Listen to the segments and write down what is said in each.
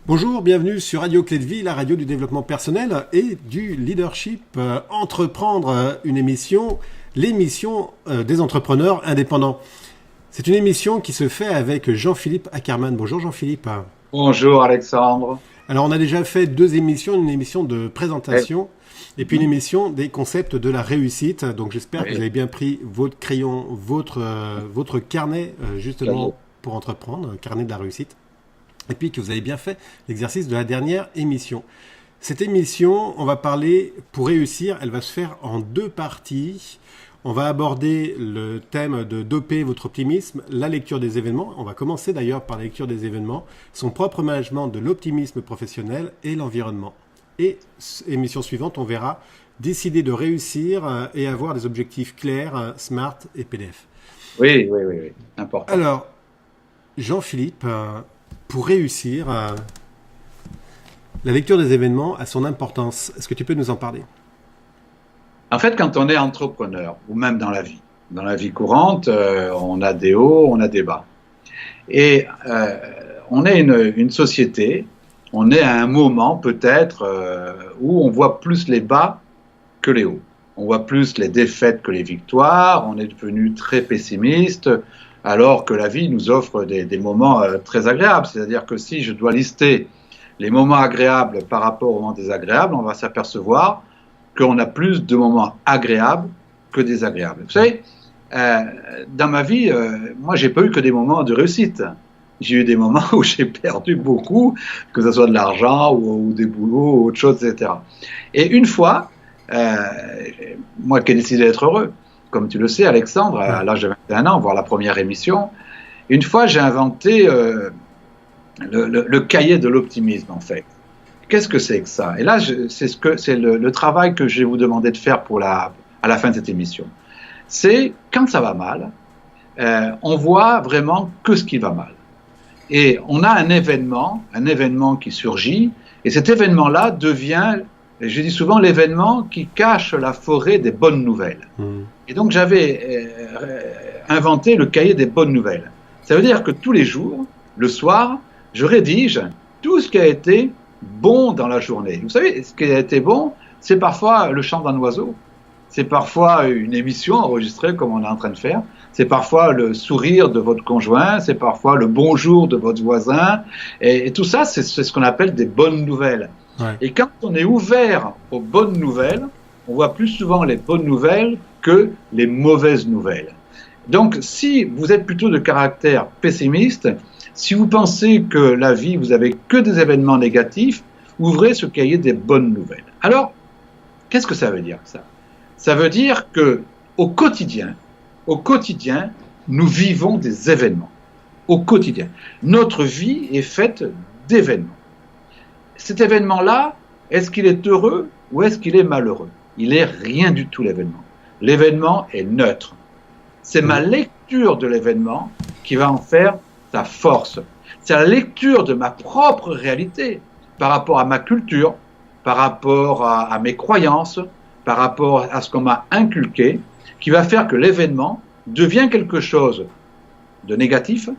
Bonjour, bienvenue sur Radio Clé de Vie, la radio du développement personnel et du leadership. Entreprendre une émission, l'émission des entrepreneurs indépendants. C'est une émission qui se fait avec Jean-Philippe Ackermann. Bonjour Jean-Philippe. Bonjour Alexandre. Alors on a déjà fait deux émissions, une émission de présentation et puis une émission des concepts de la réussite. Donc j'espère que vous avez bien pris votre crayon, votre carnet justement pour entreprendre, carnet de la réussite. Et puis que vous avez bien fait l'exercice de la dernière émission. Cette émission, on va parler, pour réussir, elle va se faire en deux parties. On va aborder le thème de doper votre optimisme, la lecture des événements. On va commencer d'ailleurs par la lecture des événements, son propre management de l'optimisme professionnel et l'environnement. Et émission suivante, on verra décider de réussir et avoir des objectifs clairs, SMART et PDF. Oui, important. Alors, Jean-Philippe, pour réussir, la lecture des événements a son importance. Est-ce que tu peux nous en parler ? En fait, quand on est entrepreneur, ou même dans la vie courante, on a des hauts, on a des bas. Et on est une société, on est à un moment peut-être où on voit plus les bas que les hauts. On voit plus les défaites que les victoires, on est devenu très pessimiste, alors que la vie nous offre des moments très agréables. C'est-à-dire que si je dois lister les moments agréables par rapport aux moments désagréables, on va s'apercevoir qu'on a plus de moments agréables que désagréables. Vous savez, dans ma vie, moi, j'ai pas eu que des moments de réussite. J'ai eu des moments où j'ai perdu beaucoup, que ce soit de l'argent ou des boulots ou autre chose, etc. Et une fois, moi qui ai décidé d'être heureux, comme tu le sais, Alexandre, à l'âge de 21 ans, voir la première émission, une fois, j'ai inventé le cahier de l'optimisme, en fait. Qu'est-ce que c'est que ça ? Et là, c'est le travail que je vais vous demander de faire à la fin de cette émission. C'est, quand ça va mal, on voit vraiment que ce qui va mal. Et on a un événement qui surgit, et cet événement-là devient, je dis souvent, l'événement qui cache la forêt des bonnes nouvelles. Et donc, j'avais inventé le cahier des bonnes nouvelles. Ça veut dire que tous les jours, le soir, je rédige tout ce qui a été bon dans la journée. Vous savez, ce qui a été bon, c'est parfois le chant d'un oiseau, c'est parfois une émission enregistrée comme on est en train de faire, c'est parfois le sourire de votre conjoint, c'est parfois le bonjour de votre voisin, et tout ça, c'est ce qu'on appelle des bonnes nouvelles. Ouais. Et quand on est ouvert aux bonnes nouvelles, on voit plus souvent les bonnes nouvelles que les mauvaises nouvelles. Donc, si vous êtes plutôt de caractère pessimiste, si vous pensez que la vie, vous avez que des événements négatifs, ouvrez ce cahier des bonnes nouvelles. Alors, qu'est-ce que ça veut dire, ça ? Ça veut dire que au quotidien, nous vivons des événements. Au quotidien. Notre vie est faite d'événements. Cet événement-là, est-ce qu'il est heureux ou est-ce qu'il est malheureux ? Il n'est rien du tout, l'événement. L'événement est neutre. C'est ma lecture de l'événement qui va en faire sa force. C'est la lecture de ma propre réalité par rapport à ma culture, par rapport à mes croyances, par rapport à ce qu'on m'a inculqué, qui va faire que l'événement devient quelque chose de négatif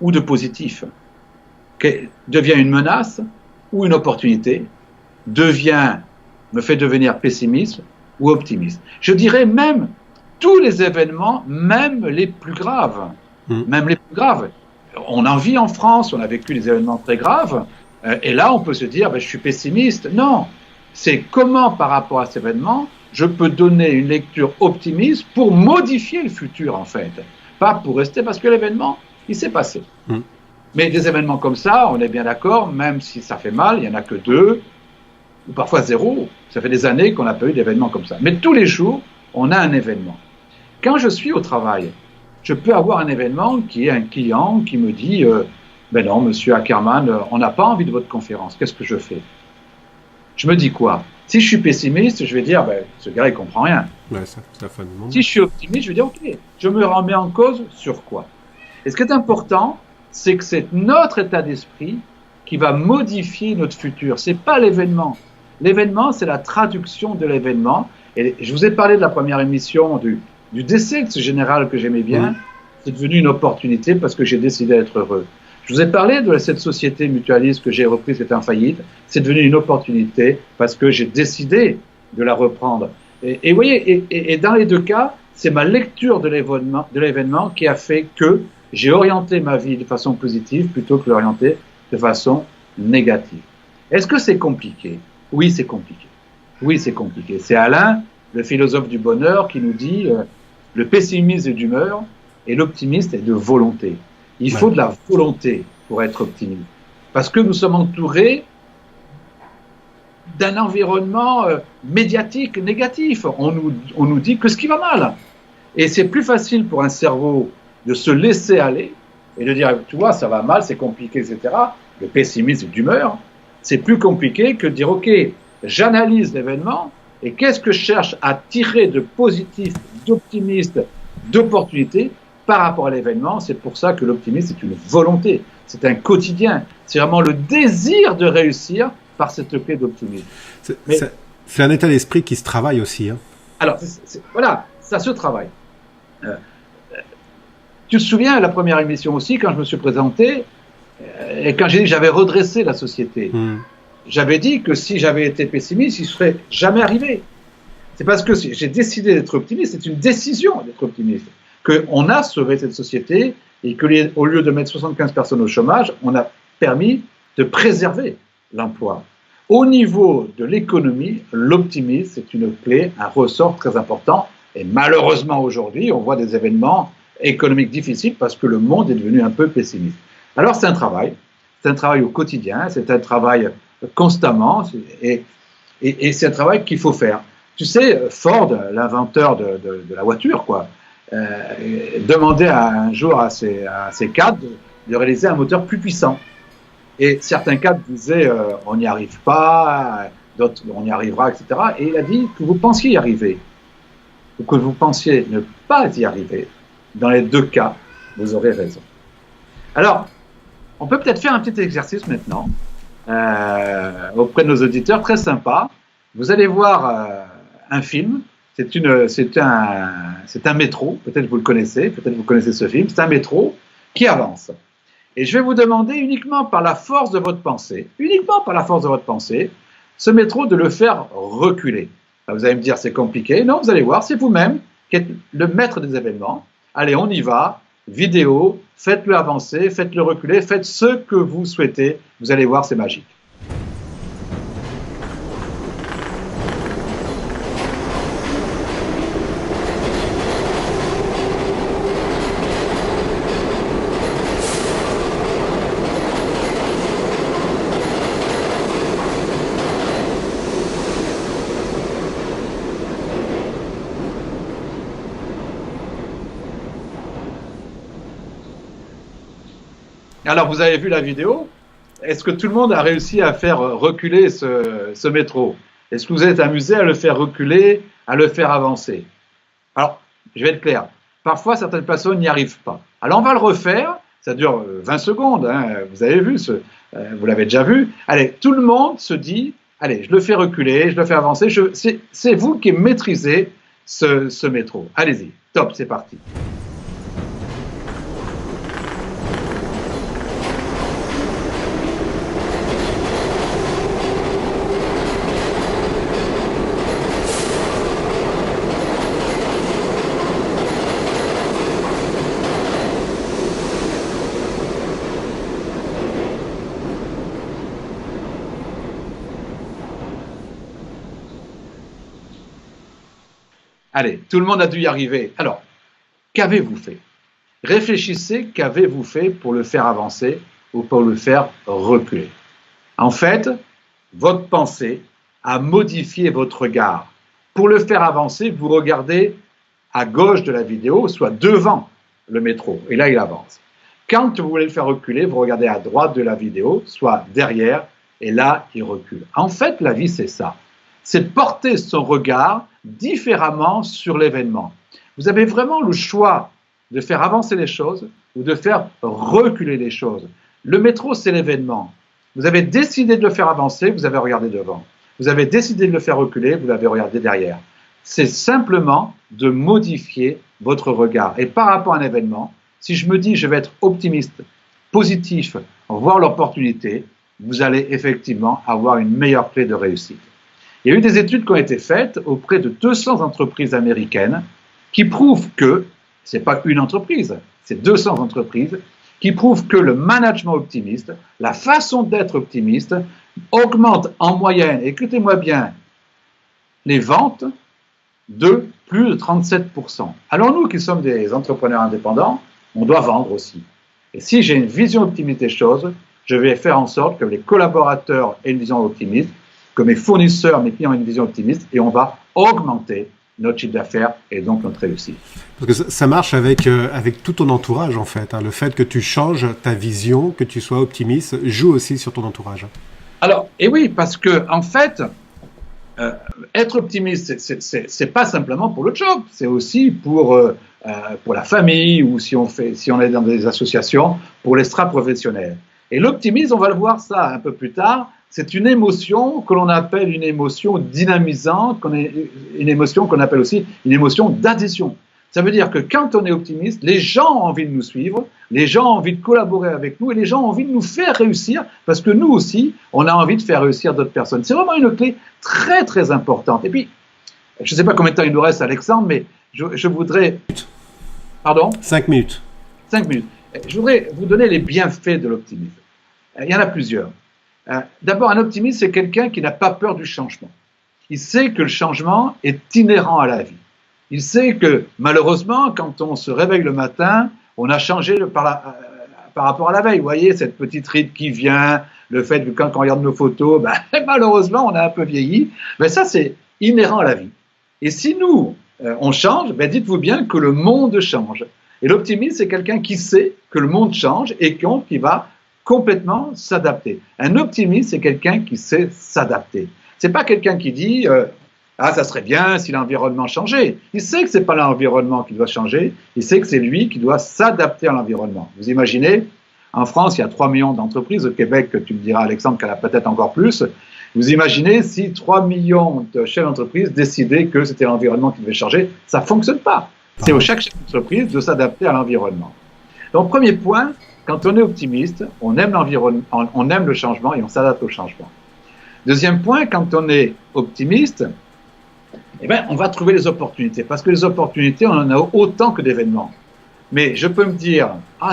ou de positif, devient une menace ou une opportunité, me fait devenir pessimiste ou optimiste. Je dirais même tous les événements, même les plus graves. On en vit en France, on a vécu des événements très graves, et là on peut se dire, je suis pessimiste. Non, c'est comment par rapport à cet événement, je peux donner une lecture optimiste pour modifier le futur en fait, pas pour rester, parce que l'événement, il s'est passé. Mais des événements comme ça, on est bien d'accord, même si ça fait mal, il n'y en a que 2, ou parfois 0, ça fait des années qu'on n'a pas eu d'événements comme ça. Mais tous les jours, on a un événement. Quand je suis au travail, je peux avoir un événement qui est un client qui me dit non, monsieur Ackermann, on n'a pas envie de votre conférence, qu'est-ce que je fais ? Je me dis quoi ? Si je suis pessimiste, je vais dire ce gars, il ne comprend rien. Ouais, ça fait un moment. Si je suis optimiste, je vais dire ok, je me remets en cause sur quoi ? Et ce qui est important, c'est que c'est notre état d'esprit qui va modifier notre futur. Ce n'est pas l'événement. L'événement, c'est la traduction de l'événement. Et je vous ai parlé de la première émission du décès de ce général que j'aimais bien. C'est devenu une opportunité parce que j'ai décidé d'être heureux. Je Je vous ai parlé de cette société mutualiste que j'ai reprise, qui était en faillite. C'est devenu une opportunité parce que j'ai décidé de la reprendre. Et vous voyez, et dans les deux cas, c'est ma lecture de l'événement qui a fait que j'ai orienté ma vie de façon positive plutôt que de l'orienter de façon négative. Est-ce que c'est compliqué? Oui, c'est compliqué. Oui, c'est compliqué. C'est Alain, le philosophe du bonheur, qui nous dit le pessimisme est d'humeur et l'optimisme est de volonté. Il faut de la volonté pour être optimiste. Parce que nous sommes entourés d'un environnement médiatique négatif. On nous dit que ce qui va mal. Et c'est plus facile pour un cerveau de se laisser aller et de dire, tu vois, ça va mal, c'est compliqué, etc. Le pessimisme d'humeur, c'est plus compliqué que de dire, ok, j'analyse l'événement et qu'est-ce que je cherche à tirer de positif, d'optimiste, d'opportunité par rapport à l'événement. C'est pour ça que l'optimisme, c'est une volonté, c'est un quotidien, c'est vraiment le désir de réussir par cette clé d'optimisme. C'est un état d'esprit qui se travaille aussi. Hein. Alors, voilà, ça se travaille. Tu te souviens à la première émission aussi, quand je me suis présenté, et quand j'ai dit que j'avais redressé la société, j'avais dit que si j'avais été pessimiste, il ne serait jamais arrivé. C'est parce que j'ai décidé d'être optimiste, c'est une décision d'être optimiste, qu'on a sauvé cette société et qu'au lieu de mettre 75 personnes au chômage, on a permis de préserver l'emploi. Au niveau de l'économie, l'optimisme, c'est une clé, un ressort très important. Et malheureusement, aujourd'hui, on voit des événements économiques difficiles parce que le monde est devenu un peu pessimiste. Alors, c'est un travail au quotidien, c'est un travail constamment, et c'est un travail qu'il faut faire. Tu sais, Ford, l'inventeur de la voiture, demandait un jour à ses cadres de réaliser un moteur plus puissant. Et certains cadres disaient on n'y arrive pas, d'autres on y arrivera, etc. Et il a dit que vous pensiez y arriver, ou que vous pensiez ne pas y arriver. Dans les deux cas, vous aurez raison. Alors, on peut peut-être faire un petit exercice maintenant auprès de nos auditeurs, très sympa. Vous allez voir un film. C'est un métro. Peut-être vous le connaissez. Peut-être vous connaissez ce film. C'est un métro qui avance. Et je vais vous demander uniquement par la force de votre pensée, ce métro de le faire reculer. Alors vous allez me dire c'est compliqué. Non, vous allez voir, c'est vous-même qui êtes le maître des événements. Allez, on y va. Vidéo, faites-le avancer, faites-le reculer, faites ce que vous souhaitez. Vous allez voir, c'est magique. Alors, vous avez vu la vidéo? Est-ce que tout le monde a réussi à faire reculer ce métro? Est-ce que vous êtes amusé à le faire reculer, à le faire avancer? Alors, je vais être clair. Parfois, certaines personnes n'y arrivent pas. Alors, on va le refaire. Ça dure 20 secondes. Hein. Vous avez vu, vous l'avez déjà vu. Allez, tout le monde se dit, allez, je le fais reculer, je le fais avancer. C'est vous qui maîtrisez ce métro. Allez-y. Top, c'est parti. Allez, tout le monde a dû y arriver. Alors, qu'avez-vous fait? Réfléchissez, qu'avez-vous fait pour le faire avancer ou pour le faire reculer? En fait, votre pensée a modifié votre regard. Pour le faire avancer, vous regardez à gauche de la vidéo, soit devant le métro, et là, il avance. Quand vous voulez le faire reculer, vous regardez à droite de la vidéo, soit derrière, et là, il recule. En fait, la vie, c'est ça. C'est de porter son regard différemment sur l'événement. Vous avez vraiment le choix de faire avancer les choses ou de faire reculer les choses. Le métro, c'est l'événement. Vous avez décidé de le faire avancer, vous avez regardé devant. Vous avez décidé de le faire reculer, vous l'avez regardé derrière. C'est simplement de modifier votre regard. Et par rapport à un événement, si je me dis je vais être optimiste positif, voir l'opportunité, vous allez effectivement avoir une meilleure clé de réussite. Il y a eu des études qui ont été faites auprès de 200 entreprises américaines qui prouvent que, ce n'est pas une entreprise, c'est 200 entreprises, qui prouvent que le management optimiste, la façon d'être optimiste, augmente en moyenne, écoutez-moi bien, les ventes de plus de 37%. Alors nous qui sommes des entrepreneurs indépendants, on doit vendre aussi. Et si j'ai une vision optimiste des choses, je vais faire en sorte que les collaborateurs aient une vision optimiste, que mes fournisseurs, mes clients aient une vision optimiste, et on va augmenter notre chiffre d'affaires et donc notre réussite. Parce que ça marche avec tout ton entourage en fait. Le fait que tu changes ta vision, que tu sois optimiste, joue aussi sur ton entourage. Alors, et oui, parce que en fait, être optimiste, c'est pas simplement pour le job, c'est aussi pour la famille ou si on est dans des associations, pour l'extra professionnel. Et l'optimisme, on va le voir ça un peu plus tard, c'est une émotion que l'on appelle une émotion dynamisante, une émotion qu'on appelle aussi une émotion d'adhésion. Ça veut dire que quand on est optimiste, les gens ont envie de nous suivre, les gens ont envie de collaborer avec nous et les gens ont envie de nous faire réussir parce que nous aussi, on a envie de faire réussir d'autres personnes. C'est vraiment une clé très très importante. Et puis, je ne sais pas combien de temps il nous reste, Alexandre, mais je voudrais... Pardon ? 5 minutes. 5 minutes. Je voudrais vous donner les bienfaits de l'optimisme. Il y en a plusieurs. D'abord, un optimiste, c'est quelqu'un qui n'a pas peur du changement. Il sait que le changement est inhérent à la vie. Il sait que, malheureusement, quand on se réveille le matin, on a changé par rapport à la veille. Vous voyez, cette petite ride qui vient, le fait que quand on regarde nos photos, malheureusement, on a un peu vieilli. Mais ça, c'est inhérent à la vie. Et si nous, on change, dites-vous bien que le monde change. Et l'optimiste, c'est quelqu'un qui sait que le monde change et qui va complètement s'adapter. Un optimiste, c'est quelqu'un qui sait s'adapter. C'est pas quelqu'un qui dit ça serait bien si l'environnement changeait. Il sait que c'est pas l'environnement qui doit changer, il sait que c'est lui qui doit s'adapter à l'environnement. Vous imaginez, en France, il y a 3 millions d'entreprises, au Québec, tu me diras, Alexandre, qu'elle a peut-être encore plus. Vous imaginez si 3 millions de chefs d'entreprise décidaient que c'était l'environnement qui devait changer, ça fonctionne pas. C'est au chaque chef d'entreprise de s'adapter à l'environnement. Donc, premier point, quand on est optimiste, on aime l'environnement, on aime le changement et on s'adapte au changement. Deuxième point, quand on est optimiste, on va trouver les opportunités. Parce que les opportunités, on en a autant que d'événements. Mais je peux me dire,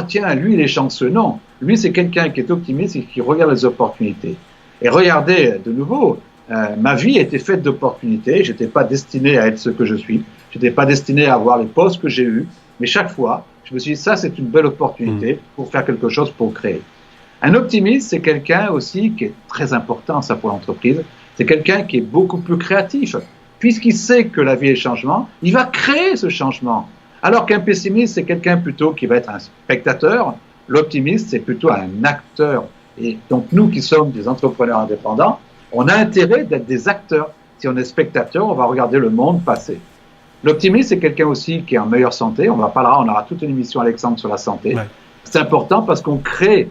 tiens, lui, il est chanceux. Non, lui, c'est quelqu'un qui est optimiste et qui regarde les opportunités. Et regardez, de nouveau, ma vie a été faite d'opportunités. Je n'étais pas destiné à être ce que je suis. Je n'étais pas destiné à avoir les postes que j'ai eus. Mais chaque fois, je me suis dit, ça, c'est une belle opportunité pour faire quelque chose, pour créer. Un optimiste, c'est quelqu'un aussi qui est très important, ça, pour l'entreprise. C'est quelqu'un qui est beaucoup plus créatif. Puisqu'il sait que la vie est changement, il va créer ce changement. Alors qu'un pessimiste, c'est quelqu'un plutôt qui va être un spectateur. L'optimiste, c'est plutôt un acteur. Et donc, nous qui sommes des entrepreneurs indépendants, on a intérêt d'être des acteurs. Si on est spectateur, on va regarder le monde passer. L'optimiste, c'est quelqu'un aussi qui est en meilleure santé. On aura toute une émission, Alexandre, sur la santé. Ouais. C'est important parce qu'on crée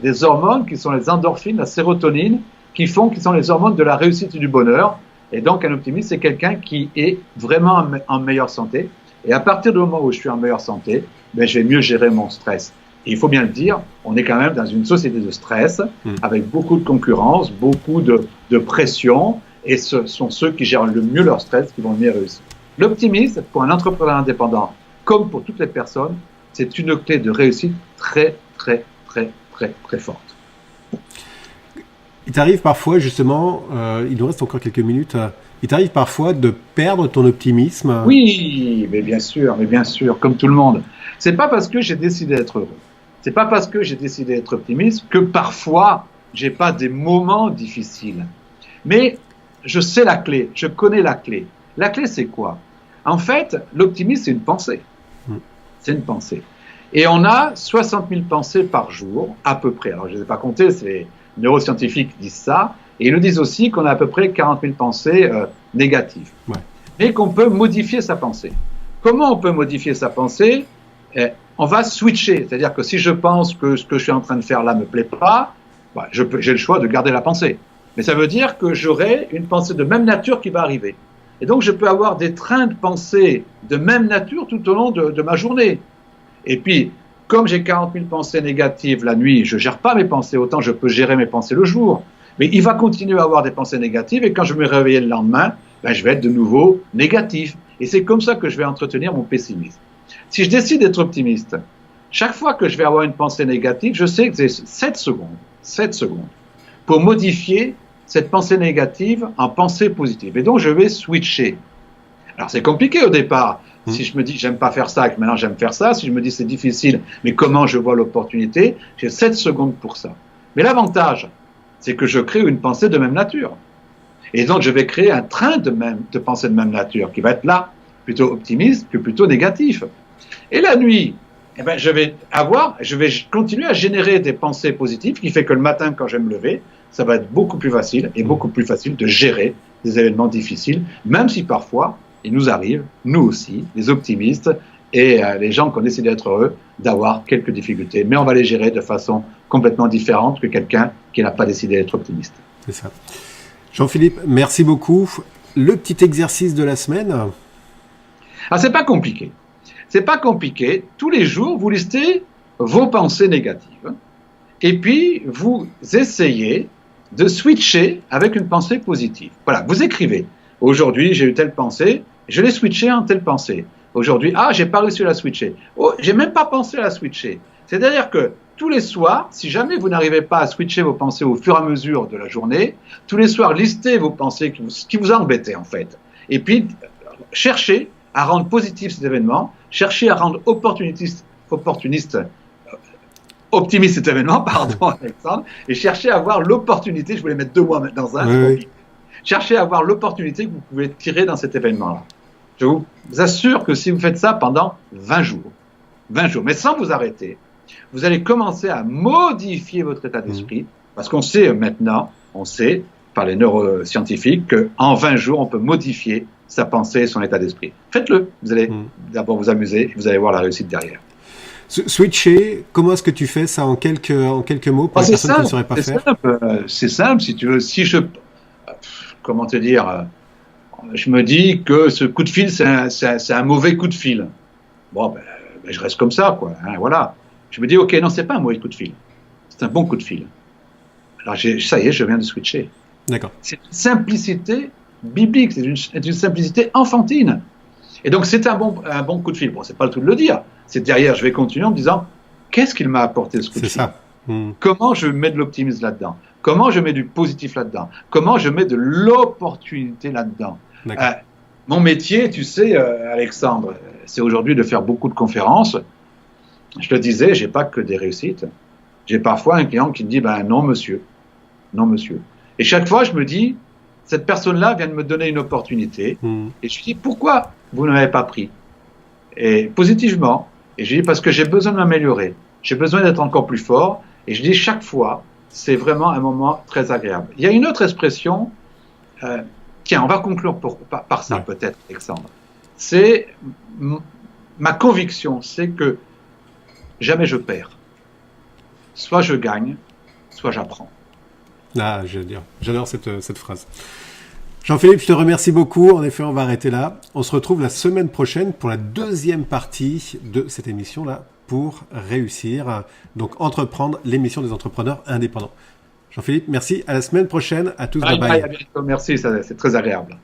des hormones qui sont les endorphines, la sérotonine, qui sont les hormones de la réussite et du bonheur. Et donc, un optimiste, c'est quelqu'un qui est vraiment en meilleure santé. Et à partir du moment où je suis en meilleure santé, je vais mieux gérer mon stress. Et il faut bien le dire, on est quand même dans une société de stress, avec beaucoup de concurrence, beaucoup de pression, et ce sont ceux qui gèrent le mieux leur stress qui vont le mieux réussir. L'optimisme, pour un entrepreneur indépendant, comme pour toutes les personnes, c'est une clé de réussite très, très, très, très, très forte. Il t'arrive parfois, justement, il nous reste encore quelques minutes, il t'arrive parfois de perdre ton optimisme? Oui, mais bien sûr, comme tout le monde. C'est pas parce que j'ai décidé d'être heureux, c'est pas parce que j'ai décidé d'être optimiste que parfois j'ai pas des moments difficiles. Mais je sais la clé, je connais la clé. La clé, c'est quoi? En fait, l'optimisme, c'est une pensée. C'est une pensée. Et on a 60 000 pensées par jour, à peu près. Alors, je ne les ai pas comptées, c'est les neuroscientifiques qui disent ça. Et ils nous disent aussi qu'on a à peu près 40 000 pensées négatives. Ouais. Mais qu'on peut modifier sa pensée. Comment on peut modifier sa pensée? On va switcher. C'est-à-dire que si je pense que ce que je suis en train de faire là ne me plaît pas, j'ai le choix de garder la pensée. Mais ça veut dire que j'aurai une pensée de même nature qui va arriver. Et donc, je peux avoir des trains de pensée de même nature tout au long de ma journée. Et puis, comme j'ai 40 000 pensées négatives la nuit, je ne gère pas mes pensées, autant je peux gérer mes pensées le jour. Mais il va continuer à avoir des pensées négatives et quand je vais me réveiller le lendemain, ben, je vais être de nouveau négatif. Et c'est comme ça que je vais entretenir mon pessimisme. Si je décide d'être optimiste, chaque fois que je vais avoir une pensée négative, je sais que j'ai 7 secondes pour modifier cette pensée négative en pensée positive. Et donc, je vais switcher. Alors, c'est compliqué au départ. Si je me dis, j'aime pas faire ça, et que maintenant j'aime faire ça, si je me dis, c'est difficile, mais comment je vois l'opportunité, j'ai 7 secondes pour ça. Mais l'avantage, c'est que je crée une pensée de même nature. Et donc, je vais créer un train de pensée de même nature qui va être là, plutôt optimiste que plutôt négatif. Et la nuit, eh ben, je vais continuer à générer des pensées positives, qui fait que le matin, quand je vais me lever, ça va être beaucoup plus facile et beaucoup plus facile de gérer des événements difficiles, même si parfois, il nous arrive, nous aussi, les optimistes et les gens qui ont décidé d'être heureux, d'avoir quelques difficultés. Mais on va les gérer de façon complètement différente que quelqu'un qui n'a pas décidé d'être optimiste. C'est ça. Jean-Philippe, merci beaucoup. Le petit exercice de la semaine. Ah, c'est pas compliqué. C'est pas compliqué. Tous les jours, vous listez vos pensées négatives et puis vous essayez de switcher avec une pensée positive. Voilà, vous écrivez. Aujourd'hui, j'ai eu telle pensée, je l'ai switché en telle pensée. Aujourd'hui, j'ai pas réussi à la switcher. Oh, j'ai même pas pensé à la switcher. C'est-à-dire que tous les soirs, si jamais vous n'arrivez pas à switcher vos pensées au fur et à mesure de la journée, tous les soirs, listez vos pensées qui vous embêtaient en fait. Et puis, cherchez à rendre positif cet événement, cherchez à rendre optimiste cet événement, pardon Alexandre, et cherchez à avoir l'opportunité, je voulais mettre 2 mots dans un, oui. Cherchez à avoir l'opportunité que vous pouvez tirer dans cet événement-là. Je vous assure que si vous faites ça pendant 20 jours, mais sans vous arrêter, vous allez commencer à modifier votre état d'esprit, parce qu'on sait maintenant, par les neuroscientifiques, qu'en 20 jours, on peut modifier sa pensée et son état d'esprit. Faites-le, vous allez d'abord vous amuser, et vous allez voir la réussite derrière. Switcher, comment est-ce que tu fais ça en quelques mots pour les personnes qui ne sauraient pas faire ? C'est simple, si tu veux. Comment te dire, je me dis que ce coup de fil, c'est un mauvais coup de fil. Bon, je reste comme ça, quoi. Hein, voilà. Je me dis, ok, non, c'est pas un mauvais coup de fil. C'est un bon coup de fil. Alors, ça y est, je viens de switcher. D'accord. C'est une simplicité biblique, c'est une simplicité enfantine. Et donc, c'est un bon coup de fil. Bon, c'est pas le tout de le dire. C'est derrière, je vais continuer en me disant, qu'est-ce qu'il m'a apporté ce coup de fil ? C'est ça. Comment je mets de l'optimisme là-dedans ? Comment je mets du positif là-dedans ? Comment je mets de l'opportunité là-dedans ? Mon métier, tu sais, Alexandre, c'est aujourd'hui de faire beaucoup de conférences. Je le disais, j'ai pas que des réussites. J'ai parfois un client qui me dit, non monsieur. Et chaque fois, je me dis, cette personne-là vient de me donner une opportunité. Et je lui dis, pourquoi vous ne l'avez pas pris ? Et positivement. Et je dis, parce que j'ai besoin de m'améliorer. J'ai besoin d'être encore plus fort. Et je dis, chaque fois, c'est vraiment un moment très agréable. Il y a une autre expression, tiens, on va conclure par ça peut-être, Alexandre. C'est ma conviction, c'est que jamais je perds. Soit je gagne, soit j'apprends. Ah, j'adore cette phrase. Jean-Philippe, je te remercie beaucoup. En effet, on va arrêter là. On se retrouve la semaine prochaine pour la deuxième partie de cette émission-là pour réussir. Donc, entreprendre, l'émission des entrepreneurs indépendants. Jean-Philippe, merci. À la semaine prochaine. À tous. Bye bye. À bientôt. Merci, c'est très agréable.